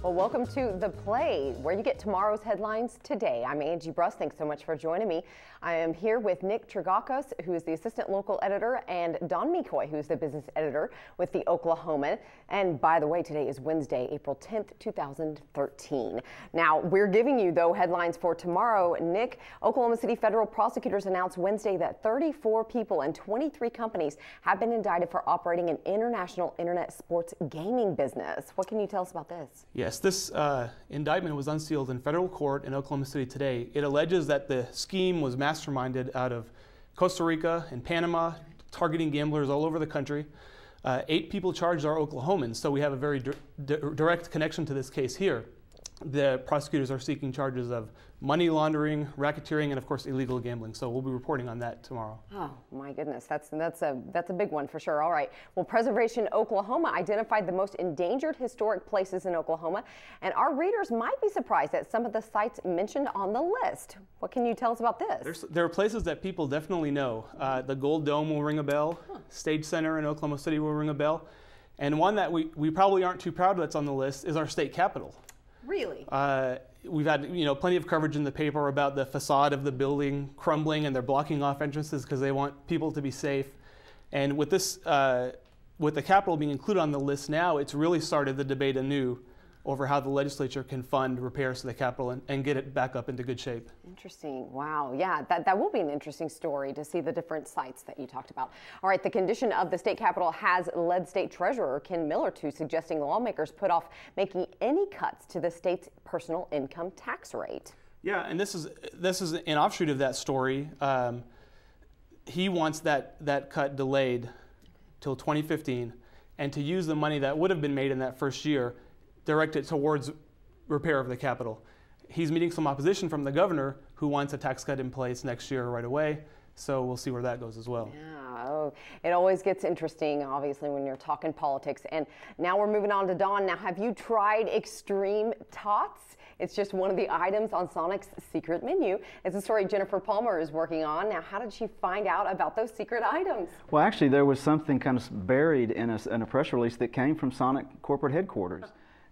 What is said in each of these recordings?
Well, welcome to The Play, where you get tomorrow's headlines today. I'm Angie Bruss. Thanks so much for joining me. I am here with Nick Trigakos, who is the assistant local editor, and Don McCoy, who's the business editor with the Oklahoman. And by the way, today is Wednesday, April 10th, 2013. Now, we're giving you, though, headlines for tomorrow. Nick, Oklahoma City federal prosecutors announced Wednesday that 34 people and 23 companies have been indicted for operating an international internet sports gaming business. What can you tell us about this? Yes, this indictment was unsealed in federal court in Oklahoma City today. It alleges that the scheme was masterminded out of Costa Rica and Panama, targeting gamblers all over the country. 8 people charged are Oklahomans, so we have a very direct connection to this case here. The prosecutors are seeking charges of money laundering, racketeering, and of course illegal gambling. So we'll be reporting on that tomorrow. Oh my goodness, that's a big one for sure. All right. Well, Preservation Oklahoma identified the most endangered historic places in Oklahoma, and our readers might be surprised at some of the sites mentioned on the list. What can you tell us about this? There are places that people definitely know. The Gold Dome will ring a bell. Stage Center in Oklahoma City will ring a bell, and one that we probably aren't too proud that's on the list is our state capitol. Really? We've had plenty of coverage in the paper about the facade of the building crumbling, and they're blocking off entrances because they want people to be safe. And with this, with the Capitol being included on the list now, it's really started the debate anew over how the legislature can fund repairs to the Capitol and get it back up into good shape. Interesting. Wow. Yeah, that will be an interesting story to see the different sites that you talked about. All right, the condition of the state capitol has led State Treasurer Ken Miller to suggesting lawmakers put off making any cuts to the state's personal income tax rate. Yeah, and this is an offshoot of that story. He wants that cut delayed till 2015, and to use the money that would have been made in that first year, direct it towards repair of the Capitol. He's meeting some opposition from the governor, who wants a tax cut in place next year right away. So we'll see where that goes as well. Yeah, it always gets interesting, obviously, when you're talking politics. And now we're moving on to Dawn. Now, have you tried extreme tots? It's just one of the items on Sonic's secret menu. It's a story Jennifer Palmer is working on. Now, how did she find out about those secret items? Well, actually, there was something kind of buried in a press release that came from Sonic corporate headquarters.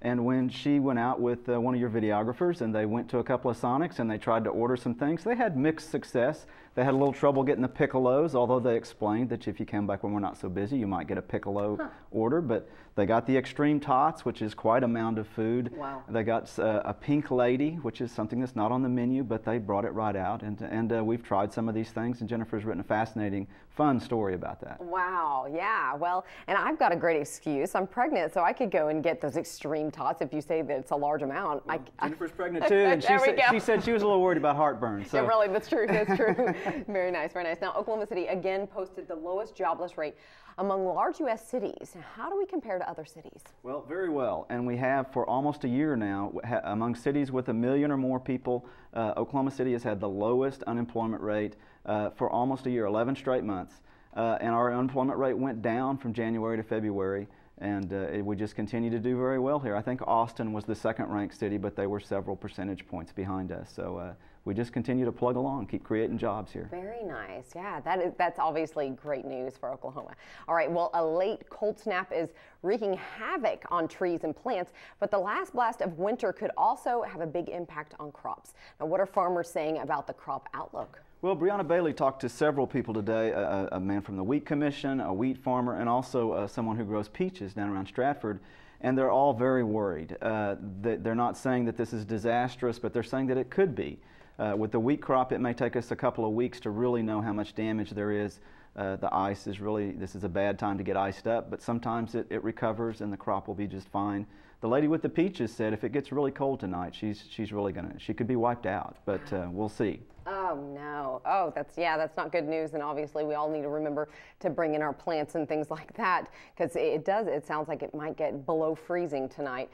And when she went out with one of your videographers and they went to a couple of Sonics and they tried to order some things, they had mixed success. They had a little trouble getting the piccolos, although they explained that if you come back when we're not so busy, you might get a piccolo order. But they got the extreme tots, which is quite a mound of food. Wow. They got a pink lady, which is something that's not on the menu, but they brought it right out. And we've tried some of these things, and Jennifer's written a fascinating, fun story about that. Wow, yeah. Well, and I've got a great excuse. I'm pregnant, so I could go and get those extreme tots if you say that it's a large amount. Well, Jennifer's pregnant too, and she said she was a little worried about heartburn. So. Yeah, really, that's true. That's true. Very nice, very nice. Now, Oklahoma City again posted the lowest jobless rate among large U.S. cities. How do we compare to other cities? Well, very well, and we have for almost a year now. Among cities with 1 million or more people, Oklahoma City has had the lowest unemployment rate for almost a year, 11 straight months. And our unemployment rate went down from January to February, and we just continue to do very well here. I think Austin was the second-ranked city, but they were several percentage points behind us. So we just continue to plug along, keep creating jobs here. Very nice. Yeah, that's obviously great news for Oklahoma. All right, well, a late cold snap is wreaking havoc on trees and plants, but the last blast of winter could also have a big impact on crops. Now, what are farmers saying about the crop outlook? Well, Brianna Bailey talked to several people today, a man from the Wheat Commission, a wheat farmer, and also someone who grows peaches down around Stratford, and they're all very worried. They're not saying that this is disastrous, but they're saying that it could be. With the wheat crop, it may take us a couple of weeks to really know how much damage there is. The ice is this is a bad time to get iced up, but sometimes it recovers and the crop will be just fine. The lady with the peaches said if it gets really cold tonight, she's really she could be wiped out, but we'll see. Oh no. Oh, that's not good news. And obviously we all need to remember to bring in our plants and things like that, because it sounds like it might get below freezing tonight.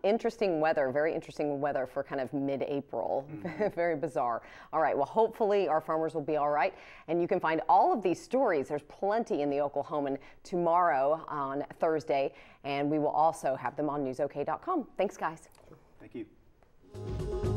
Interesting weather, very interesting weather for kind of mid-April. Very bizarre. All right, well, hopefully our farmers will be all right. And you can find all of these stories. There's plenty in the Oklahoman tomorrow on Thursday, and we will also have them on newsok.com. Thanks, guys. Thank you.